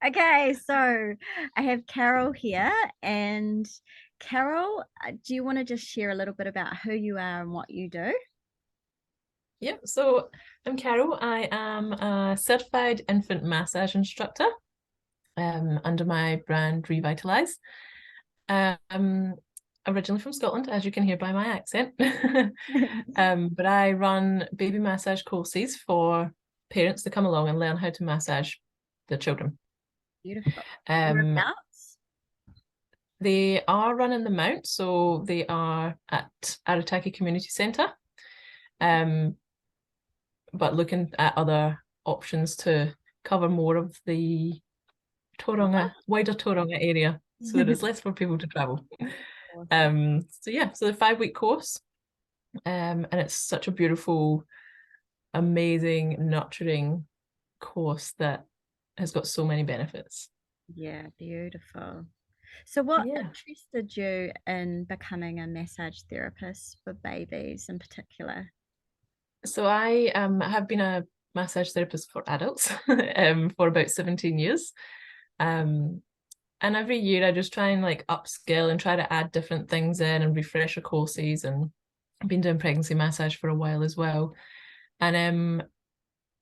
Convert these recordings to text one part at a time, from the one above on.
Okay, so I have Carol here. And Carol, do you want to just share a little bit about who you are and what you do? Yeah, so I'm Carol. I am a certified infant massage instructor under my brand Revitalise. Um, Originally from Scotland, as you can hear by my accent. But I run baby massage courses for parents to come along and learn how to massage the children. Beautiful. Um, Whereabouts? they are running the Mount, so they are at Arataki Community Centre. Um, but looking at other options to cover more of the wider Tauranga area, so that it's less for people to travel. Awesome. So yeah, so the 5 week course, and it's such a beautiful, amazing, nurturing course that has got so many benefits. Yeah, beautiful. So, what Yeah. interested you in becoming a massage therapist for babies in particular? So I have been a massage therapist for adults for about 17 years. Um, and every year I just try and like upskill and try to add different things in and refresher courses, and I've been doing pregnancy massage for a while as well. And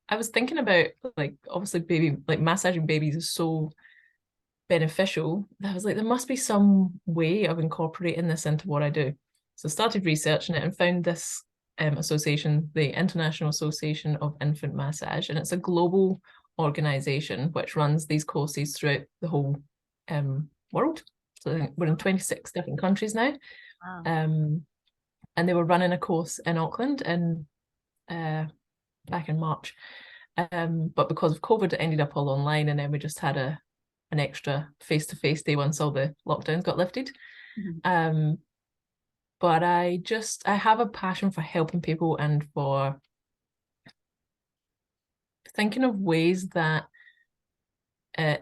I was thinking about, like, obviously baby, like massaging babies is so beneficial. I was like, there must be some way of incorporating this into what I do. So I started researching it and found this association, the International Association of Infant Massage, and it's a global organization which runs these courses throughout the whole world. So I think we're in 26 different countries now. Wow. Um, and they were running a course in Auckland in back in March. But because of COVID, it ended up all online, and then we just had an extra face-to-face day once all the lockdowns got lifted. Mhm. Um, but I have a passion for helping people and for thinking of ways that uh,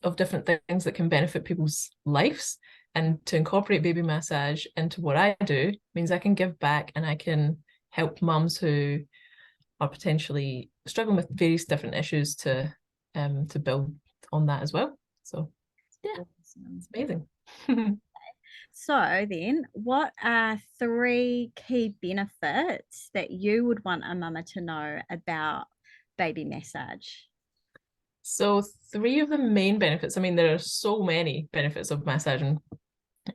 of different things that can benefit people's lives. And to incorporate baby massage into what I do means I can give back and I can help mums who are potentially struggling with various different issues to build on that as well. So yeah, Awesome. it's amazing. So then, what are three key benefits that you would want a mama to know about baby massage? So three of the main benefits, I mean, there are so many benefits of massaging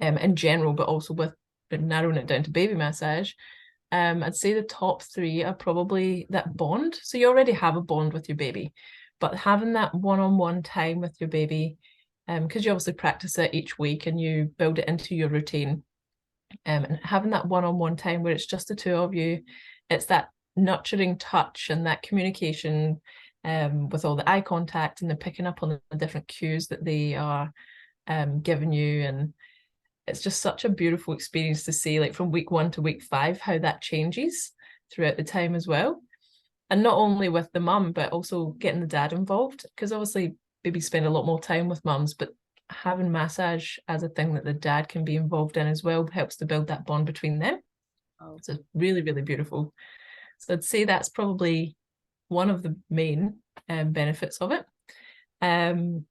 in general, but also with narrowing it down to baby massage. I'd say the top three are probably that bond. So you already have a bond with your baby, but having that one-on-one time with your baby, because you obviously practice it each week and you build it into your routine, and having that one-on-one time where it's just the two of you, it's that nurturing touch and that communication, with all the eye contact and the picking up on the different cues that they are giving you. And it's just such a beautiful experience to see, like from week 1 to week 5, how that changes throughout the time as well. And not only with the mum, but also getting the dad involved, because obviously babies spend a lot more time with mums, but having massage as a thing that the dad can be involved in as well helps to build that bond between them. Oh, So it's really, really beautiful. So I'd say that's probably one of the main benefits of it. Um,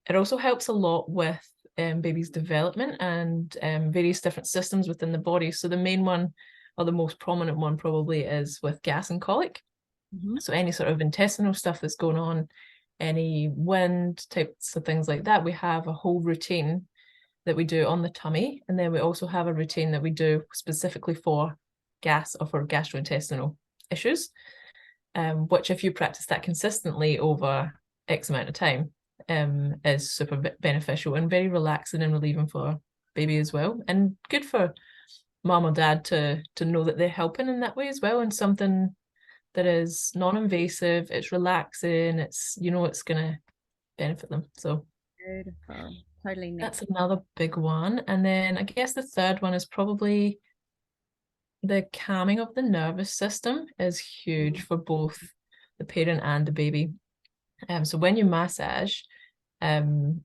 it also helps a lot with baby's development and various different systems within the body. So the main one, or the most prominent one probably, is with gas and colic. mhm. So any sort of intestinal stuff that's going on, any wind types of things like that, we have a whole routine that we do on the tummy. And then we also have a routine that we do specifically for gas or for gastrointestinal issues, which if you practice that consistently over X amount of time, is super beneficial and very relaxing and relieving for baby as well. And good for mom or dad to know that they're helping in that way as well, and something that is non-invasive, it's relaxing, it's gonna benefit them. So Beautiful. Totally that's natural. another big one. And then I guess the third one is probably the calming of the nervous system is huge for both the parent and the baby. So when you massage, um,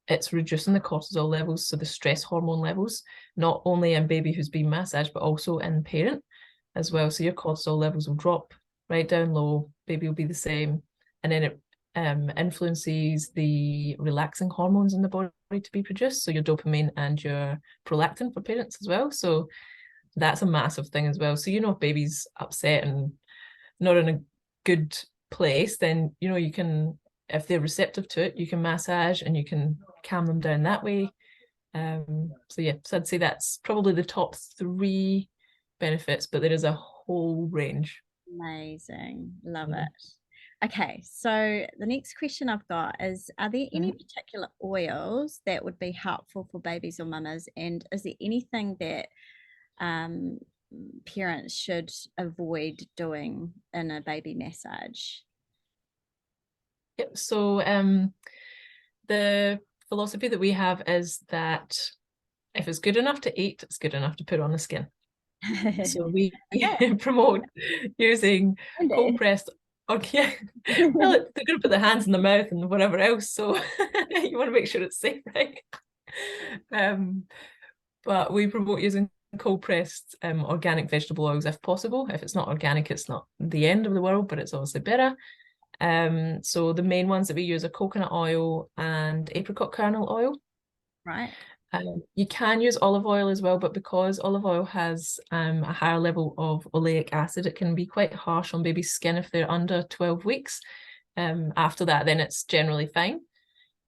it's reducing the cortisol levels, so the stress hormone levels, not only in baby who's being massaged, but also in parent as well. So your cortisol levels will drop right down low, baby will be the same. And then influences the relaxing hormones in the body to be produced, so your dopamine and your prolactin for parents as well. So that's a massive thing as well. So if baby's upset and not in a good place, then you can, if they're receptive to it, you can massage and you can calm them down that way. So I'd say that's probably the top 3 benefits, but there is a whole range. Amazing. Love it. Okay, so the next question I've got is, are there any particular oils that would be helpful for babies or mamas? And is there anything that um, parents should avoid doing in a baby massage? Yep. So the philosophy that we have is that if it's good enough to eat, it's good enough to put on the skin. So we Okay. promote using cold pressed. Okay, well, they're going to put their hands in the mouth and whatever else, so you want to make sure it's safe, right? But we promote using cold pressed organic vegetable oils if possible. If it's not organic, it's not the end of the world, but it's obviously better. So the main ones that we use are coconut oil and apricot kernel oil. Right. You can use olive oil as well, but because olive oil has a higher level of oleic acid, it can be quite harsh on baby's skin if they're under 12 weeks. After that, then it's generally fine.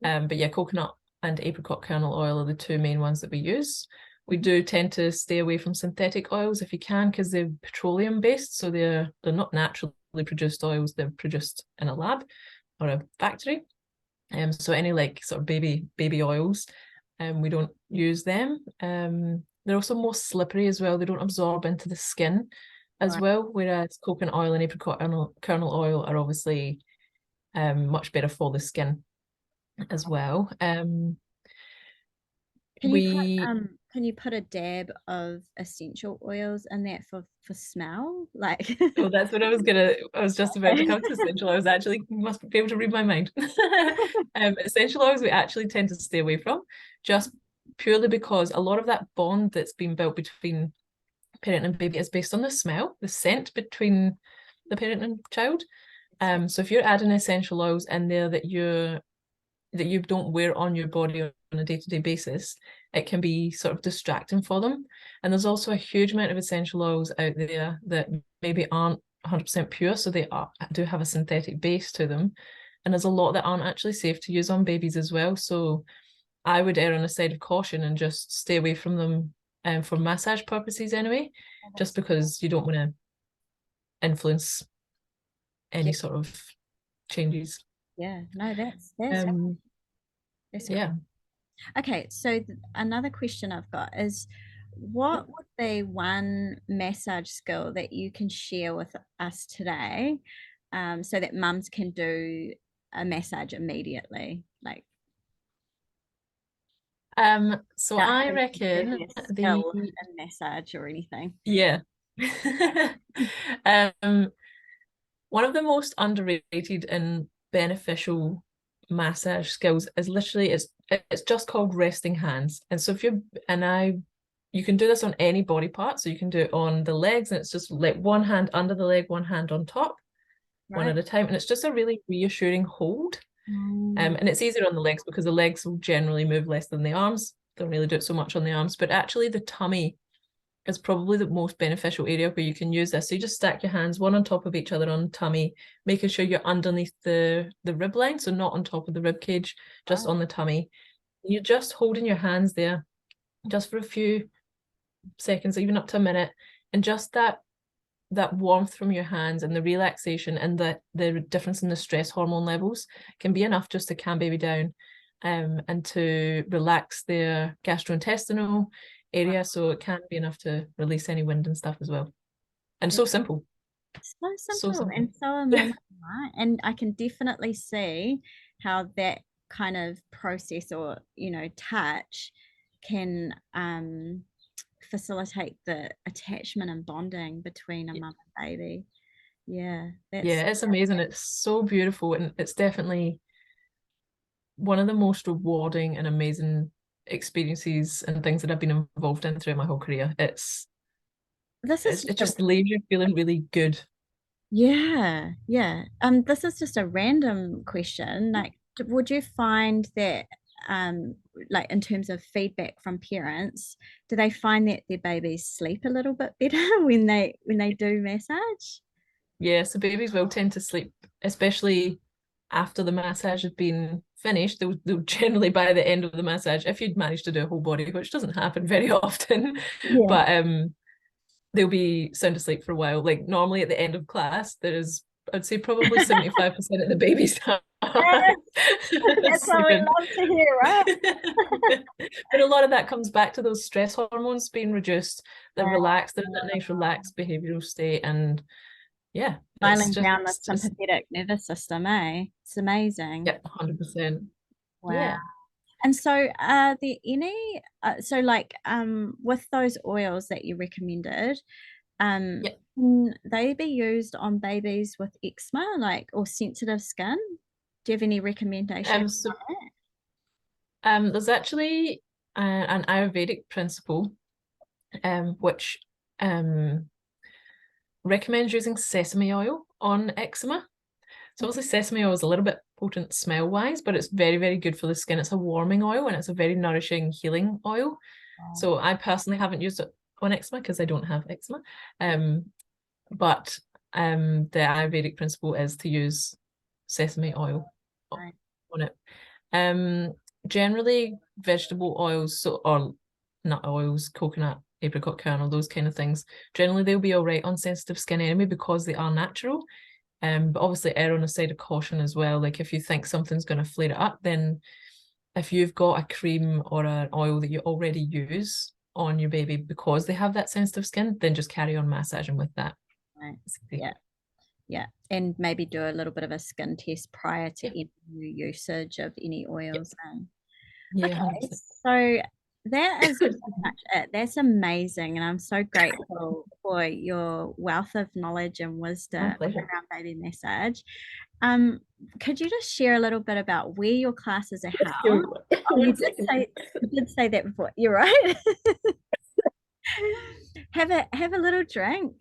But yeah, coconut and apricot kernel oil are the 2 main ones that we use. We do tend to stay away from synthetic oils if you can, because they're petroleum based, so they're not naturally produced oils, they're produced in a lab or a factory. So any like sort of baby oils, we don't use them. They're also more slippery as well. They don't absorb into the skin as well, whereas coconut oil and apricot kernel oil are obviously much better for the skin as well. Can you put a dab of essential oils in that for smell? Like Oh, that's what I was just about to come to essential oils. Actually, you must be able to read my mind. Essential oils we actually tend to stay away from, just purely because a lot of that bond that's been built between parent and baby is based on the smell, the scent between the parent and child. So if you're adding essential oils in there that you don't wear on your body on a day-to-day basis, it can be sort of distracting for them. And there's also a huge amount of essential oils out there that maybe aren't 100% pure, so they do have a synthetic base to them. And there's a lot that aren't actually safe to use on babies as well. So I would err on the side of caution and just stay away from them for massage purposes anyway, just because you don't want to influence any Yeah, sort of changes. yeah. No, that's Yeah. okay. So another question I've got is, what would be one massage skill that you can share with us today, so that mums can do a massage immediately, like So without I having to do reckon a the skill in massage or anything? yeah. um One of the most underrated and beneficial massage skills is literally it's just called resting hands. And so if you're and I you can do this on any body part. So you can do it on the legs, and it's just like one hand under the leg, one hand on top, one Right. at a time. And it's just a really reassuring hold. Mm, And it's easier on the legs because the legs will generally move less than the arms. Don't really do it so much on the arms, but actually the tummy is probably the most beneficial area where you can use this. So you just stack your hands one on top of each other on tummy, making sure you're underneath the rib line, so not on top of the rib cage, just right. on the tummy. You're just holding your hands there just for a few seconds, even up to a minute, and just that warmth from your hands and the relaxation and the difference in the stress hormone levels can be enough just to calm baby down, and to relax their gastrointestinal area. So it can be enough to release any wind and stuff as well. And so simple. So So simple simple. and so Yeah. amazing, right? And I can definitely see how that kind of process or, touch can facilitate the attachment and bonding between a mum and baby. Yeah, that's Yeah, it's amazing. It's so beautiful, and it's definitely one of the most rewarding and amazing experiences and things that I've been involved in throughout my whole career. this is It just just leaves you feeling really good. Yeah, yeah. This is just a random question. Like, would you find that, like in terms of feedback from parents, do they find that their babies sleep a little bit better when they do massage? Yeah, so babies will tend to sleep, especially after the massage has been finished. They'll generally, by the end of the massage, if you'd managed to do a whole body, which doesn't happen very often, Yeah. but they'll be sound asleep for a while. Like normally at the end of class, there is, I'd say probably 75% of the babies are Yes, that's what we sleeping. love to hear, right? But a lot of that comes back to those stress hormones being reduced. They're Yeah. relaxed, they're in that nice relaxed behavioral state, and yeah, it's Dialing just down the it's sympathetic nervous system, eh? It's amazing. yep, 100%. Wow. Yeah. And so are there any so like with those oils that you recommended, Yeah. can they be used on babies with eczema, like, or sensitive skin? Do you have any recommendations So on that? there's actually an Ayurvedic principle which recommends using sesame oil on eczema. So obviously sesame oil is a little bit potent smell wise, but it's very, very good for the skin. It's a warming oil and it's a very nourishing, healing oil. Oh, So I personally haven't used it on eczema because I don't have eczema. But the Ayurvedic principle is to use sesame oil right. on it. Generally vegetable oils, so or nut oils, coconut, apricot kernel, those kind of things. Generally they'll be all right on sensitive skin anyway because they are natural. But obviously err on the side of caution as well. Like if you think something's going to flare it up, then if you've got a cream or an oil that you already use on your baby because they have that sensitive skin, then just carry on massaging with that. Right. Basically. Yeah. Yeah. And maybe do a little bit of a skin test prior to Yeah, any usage of any yeah, oils. yeah, Okay, 100%. so that is pretty much it. That's amazing, and I'm so grateful for your wealth of knowledge and My wisdom pleasure. around baby massage. Um, could you just share a little bit about where your classes are Here we held? go. Oh, One second. you did say that before. You're right. Have a little drink.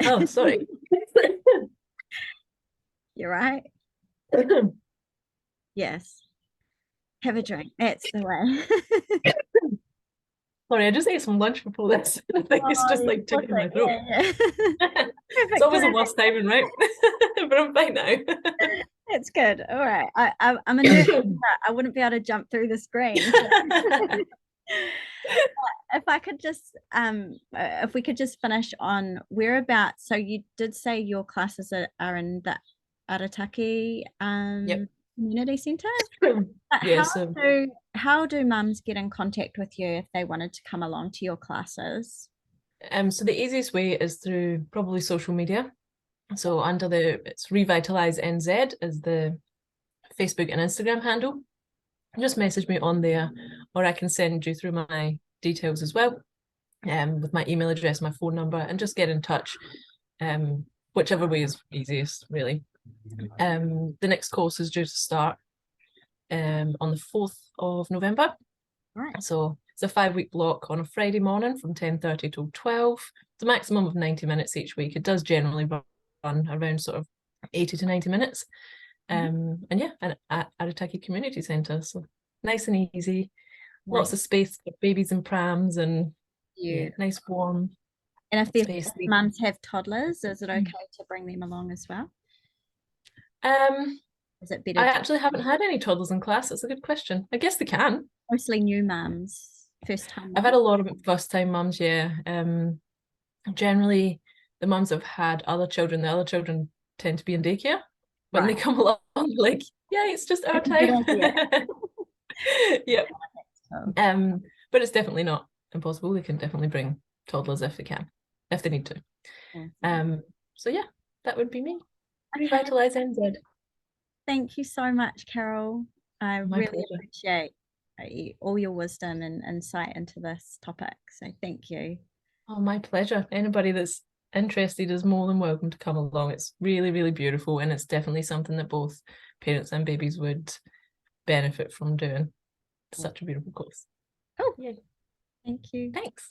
Oh, sorry. You're right. Yes. Have a drink. That's the way. Sorry, I just ate some lunch before this. I think it's Oh, just you like poor took in my thing. throat. Yeah, yeah. It's Perfect always the timing. worst timing, right? But I'm fine now. That's good. All right. I'm a nerd. I wouldn't be able to jump through the screen. So if I could just, if we could just finish on whereabouts. So you did say your classes are in the Arataki Yep. community centre. But Yeah, so how do mums get in contact with you if they wanted to come along to your classes? so the easiest way is through probably social media. So under it's Revitalise NZ is the Facebook and Instagram handle. Just message me on there, or I can send you through my details as well, with my email address, my phone number, and just get in touch. Whichever way is easiest, really. The next course is due to start on the 4th of November. Right. So it's a 5-week block on a Friday morning from 10:30 till 12. It's a maximum of 90 minutes each week. It does generally run around sort of 80 to 90 minutes. And yeah, and at Arataki Community Centre. So nice and easy, Right. lots of space for babies and prams, and yeah, You. nice warm And if space. mums have toddlers, is it okay to bring them along as well? Um, Is it better I to actually haven't had any toddlers in class. That's a good question. I guess they can. mostly new mums, first time I've mums? had a lot of first time mums, yeah. Generally the mums have had other children, the other children tend to be in daycare. When they Right. come along, like, yeah, it's just our That's a good time. idea. Yep. So, But it's definitely not impossible. They can definitely bring toddlers if they can, if they need to. awesome. So yeah, that would be me. Okay. Revitalise NZ. Thank you so much, Carol. I My really pleasure. appreciate all your wisdom and insight into this topic. So thank you. Oh, my pleasure. Anybody that's interested is more than welcome to come along. It's really, really beautiful, and it's definitely something that both parents and babies would benefit from doing. Such a beautiful course. Cool. Yeah. Thank you. Thanks.